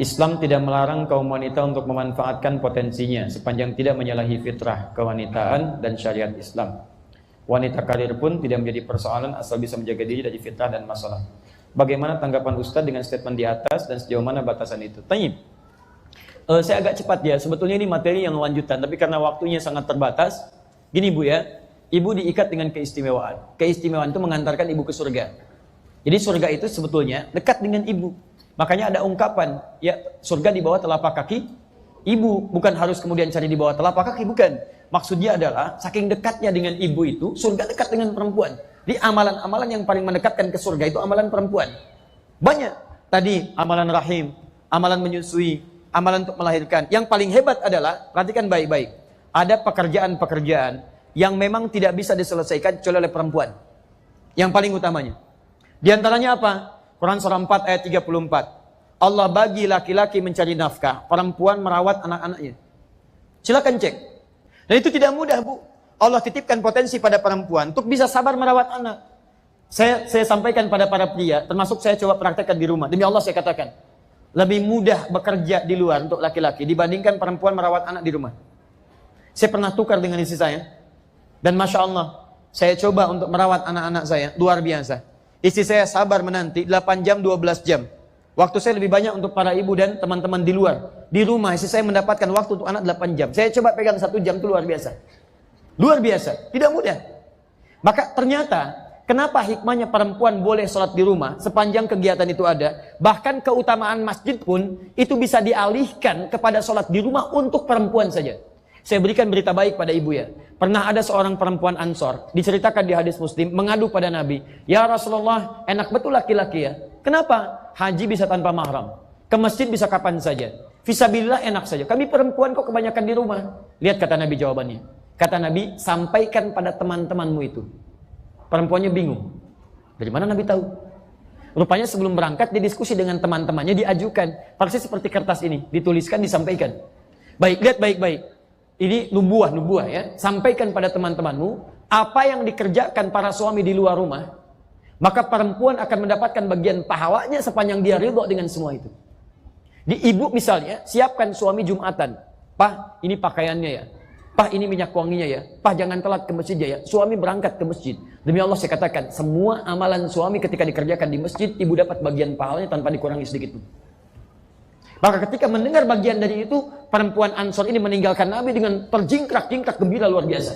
Islam tidak melarang kaum wanita untuk memanfaatkan potensinya sepanjang tidak menyalahi fitrah kewanitaan dan syariat Islam. Wanita karir pun tidak menjadi persoalan asal bisa menjaga diri dari fitrah dan masalah. Bagaimana tanggapan Ustadz dengan statement di atas dan sejauh mana batasan itu? Tayyib. Saya agak cepat ya, sebetulnya ini materi yang lanjutan, tapi karena waktunya sangat terbatas. Gini Bu ya, ibu diikat dengan keistimewaan. Keistimewaan itu mengantarkan ibu ke surga. Jadi surga itu sebetulnya dekat dengan ibu. Makanya ada ungkapan, ya surga di bawah telapak kaki ibu, bukan harus kemudian cari di bawah telapak kaki, bukan. Maksudnya adalah saking dekatnya dengan ibu itu, surga dekat dengan perempuan. Di amalan-amalan yang paling mendekatkan ke surga itu amalan perempuan. Banyak. Tadi amalan rahim, amalan menyusui, amalan untuk melahirkan. Yang paling hebat adalah, perhatikan baik-baik, ada pekerjaan-pekerjaan yang memang tidak bisa diselesaikan kecuali oleh perempuan. Yang paling utamanya. Di antaranya apa? Quran surah 4 ayat 34. Allah bagi laki-laki mencari nafkah, perempuan merawat anak-anaknya. Silakan cek. Dan itu tidak mudah, Bu. Allah titipkan potensi pada perempuan untuk bisa sabar merawat anak. Saya sampaikan pada para pria, termasuk saya coba praktekkan di rumah. Demi Allah saya katakan, lebih mudah bekerja di luar untuk laki-laki dibandingkan perempuan merawat anak di rumah. Saya pernah tukar dengan istri saya, dan Masya Allah, saya coba untuk merawat anak-anak saya, luar biasa. Istri saya sabar menanti 8 jam, 12 jam. Waktu saya lebih banyak untuk para ibu dan teman-teman di luar. Di rumah istri saya mendapatkan waktu untuk anak 8 jam. Saya coba pegang 1 jam, itu luar biasa. Luar biasa, tidak mudah. Maka ternyata, kenapa hikmahnya perempuan boleh sholat di rumah sepanjang kegiatan itu ada. Bahkan keutamaan masjid pun itu bisa dialihkan kepada sholat di rumah untuk perempuan saja. Saya berikan berita baik pada ibu ya. Pernah ada seorang perempuan Ansor, diceritakan di hadis Muslim, mengadu pada Nabi, "Ya Rasulullah, enak betul laki-laki ya. Kenapa? Haji bisa tanpa mahram, ke masjid bisa kapan saja. Fisabilillah enak saja. Kami perempuan kok kebanyakan di rumah." Lihat kata Nabi jawabannya. Kata Nabi, "Sampaikan pada teman-temanmu itu." Perempuannya bingung. Dari mana Nabi tahu? Rupanya sebelum berangkat dia diskusi dengan teman-temannya, diajukan. Persis seperti kertas ini, dituliskan, disampaikan. Baik, lihat baik-baik. Ini nubuah ya. Sampaikan pada teman-temanmu apa yang dikerjakan para suami di luar rumah, maka perempuan akan mendapatkan bagian pahalanya sepanjang dia ridho dengan semua itu. Di ibu misalnya, siapkan suami Jumatan. "Pak, ini pakaiannya ya. Pak, ini minyak wanginya ya. Pak, jangan telat ke masjid ya." Suami berangkat ke masjid. Demi Allah saya katakan, semua amalan suami ketika dikerjakan di masjid, ibu dapat bagian pahalanya tanpa dikurangi sedikit pun. Maka ketika mendengar bagian dari itu, perempuan Ansor ini meninggalkan Nabi dengan terjingkrak-jingkrak gembira luar biasa.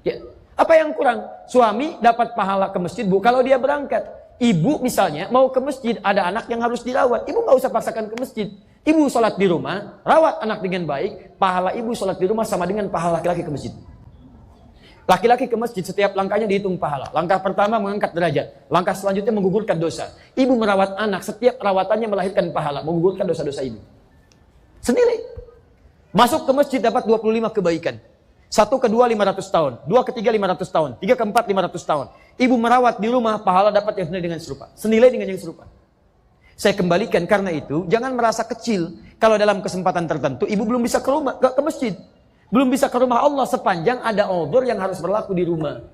Ya. Apa yang kurang? Suami dapat pahala ke masjid, Bu, kalau dia berangkat. Ibu misalnya mau ke masjid, ada anak yang harus dirawat. Ibu nggak usah paksakan ke masjid. Ibu sholat di rumah, rawat anak dengan baik, pahala ibu sholat di rumah sama dengan pahala laki-laki ke masjid. Laki-laki ke masjid setiap langkahnya dihitung pahala. Langkah pertama mengangkat derajat. Langkah selanjutnya menggugurkan dosa. Ibu merawat anak, setiap perawatannya melahirkan pahala, menggugurkan dosa-dosa ibu. Sendiri. Masuk ke masjid dapat 25 kebaikan. 1 ke 2 500 tahun, 2 ke 3 500 tahun, 3 ke 4 500 tahun. Ibu merawat di rumah, pahala dapat yang senilai dengan serupa. Senilai dengan yang serupa. Saya kembalikan karena itu, jangan merasa kecil kalau dalam kesempatan tertentu ibu belum bisa ke rumah, ke masjid. Belum bisa ke rumah Allah sepanjang ada uzur yang harus berlaku di rumah.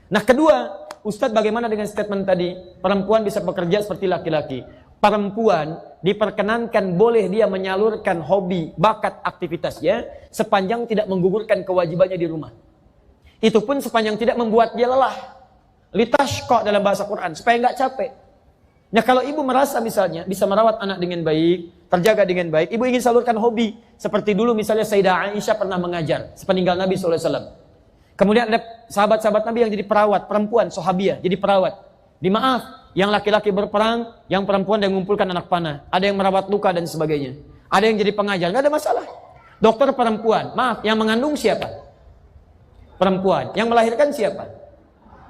Nah kedua, Ustadz bagaimana dengan statement tadi? Perempuan bisa bekerja seperti laki-laki. Perempuan diperkenankan boleh dia menyalurkan hobi, bakat, aktivitasnya sepanjang tidak menggugurkan kewajibannya di rumah. Itu pun sepanjang tidak membuat dia lelah. Litashqa dalam bahasa Quran, supaya nggak capek. Nah kalau ibu merasa misalnya bisa merawat anak dengan baik, terjaga dengan baik, ibu ingin salurkan hobi. Seperti dulu misalnya Sayyidah Aisyah pernah mengajar sepeninggal Nabi SAW. Kemudian ada sahabat-sahabat Nabi yang jadi perawat, perempuan, sahabiah, jadi perawat. Dimaaf, yang laki-laki berperang, yang perempuan yang mengumpulkan anak panah. Ada yang merawat luka dan sebagainya. Ada yang jadi pengajar, nggak ada masalah. Dokter perempuan, maaf, yang mengandung siapa? Perempuan. Yang melahirkan siapa?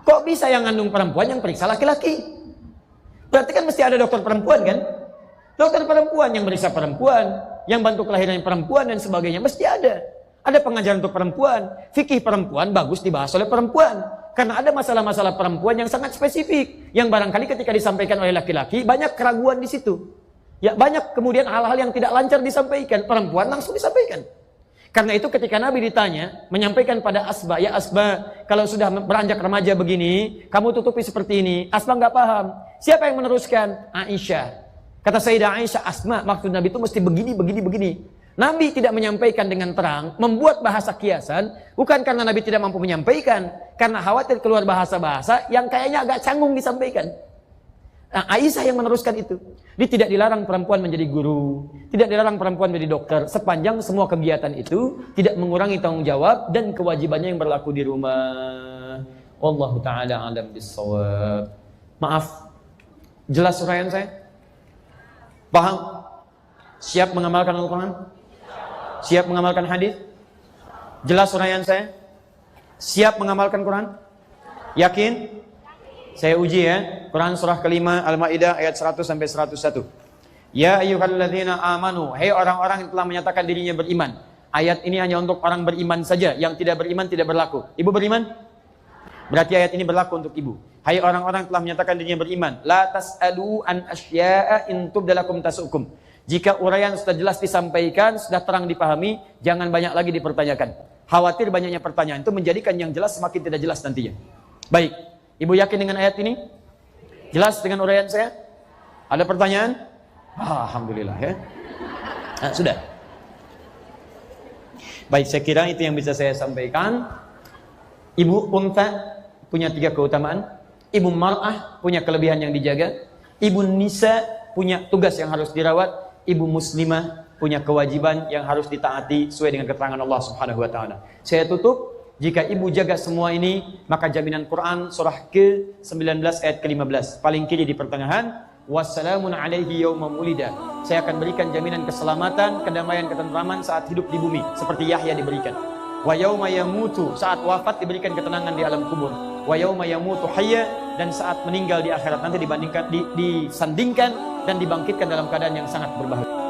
Kok bisa yang mengandung perempuan, yang periksa laki-laki? Berarti kan mesti ada dokter perempuan kan? Dokter perempuan yang meriksa perempuan, yang bantu kelahiran perempuan dan sebagainya, mesti ada. Ada pengajaran untuk perempuan, fikih perempuan bagus dibahas oleh perempuan. Karena ada masalah-masalah perempuan yang sangat spesifik, yang barangkali ketika disampaikan oleh laki-laki banyak keraguan di situ. Ya banyak kemudian hal-hal yang tidak lancar disampaikan, perempuan langsung disampaikan. Karena itu ketika Nabi ditanya, menyampaikan pada Asba, "Ya Asba, kalau sudah beranjak remaja begini, kamu tutupi seperti ini." Asba nggak paham. Siapa yang meneruskan? Aisyah. Kata Sayyidah Aisyah, Asma, maksud Nabi itu mesti begini, begini, begini. Nabi tidak menyampaikan dengan terang, membuat bahasa kiasan, bukan karena Nabi tidak mampu menyampaikan, karena khawatir keluar bahasa-bahasa yang kayaknya agak canggung disampaikan. Nah, Aisyah yang meneruskan itu. Dia tidak dilarang perempuan menjadi guru, tidak dilarang perempuan menjadi dokter, sepanjang semua kegiatan itu tidak mengurangi tanggung jawab dan kewajibannya yang berlaku di rumah. Wallahu ta'ala alam bissawab. Maaf, jelas uraian saya? Paham? Siap mengamalkan Al-Quran? Siap mengamalkan hadis? Jelas uraian saya? Siap mengamalkan Quran? Yakin? Saya uji ya. Quran surah kelima Al-Maidah ayat 100 sampai 101. Ya ayyuhalladzina amanu, hai orang-orang yang telah menyatakan dirinya beriman. Ayat ini hanya untuk orang beriman saja, yang tidak beriman tidak berlaku. Ibu beriman? Berarti ayat ini berlaku untuk ibu. Hai orang-orang yang telah menyatakan dirinya beriman, la tas'alu an asya'a in tubdalakum tasukum. Jika uraian sudah jelas disampaikan, sudah terang dipahami, jangan banyak lagi dipertanyakan. Khawatir banyaknya pertanyaan itu menjadikan yang jelas semakin tidak jelas nantinya. Baik, ibu yakin dengan ayat ini? Jelas dengan uraian saya? Ada pertanyaan? Alhamdulillah ya. Nah, sudah. Baik, saya kira itu yang bisa saya sampaikan. Ibu unta punya 3 keutamaan. Ibu mar'ah punya kelebihan yang dijaga. Ibu nisa punya tugas yang harus dirawat. Ibu muslimah punya kewajiban yang harus ditaati sesuai dengan keterangan Allah Subhanahu wa taala. Saya tutup, jika ibu jaga semua ini, maka jaminan Quran surah ke-19 ayat ke-15, paling kiri di pertengahan, wassalamun alaihi yauma mulida. Saya akan berikan jaminan keselamatan, kedamaian, ketentraman saat hidup di bumi seperti Yahya diberikan. Wa yauma yamutu, saat wafat diberikan ketenangan di alam kubur. Wa yauma yamutu hayya, dan saat meninggal di akhirat nanti disandingkan dan dibangkitkan dalam keadaan yang sangat berbahaya.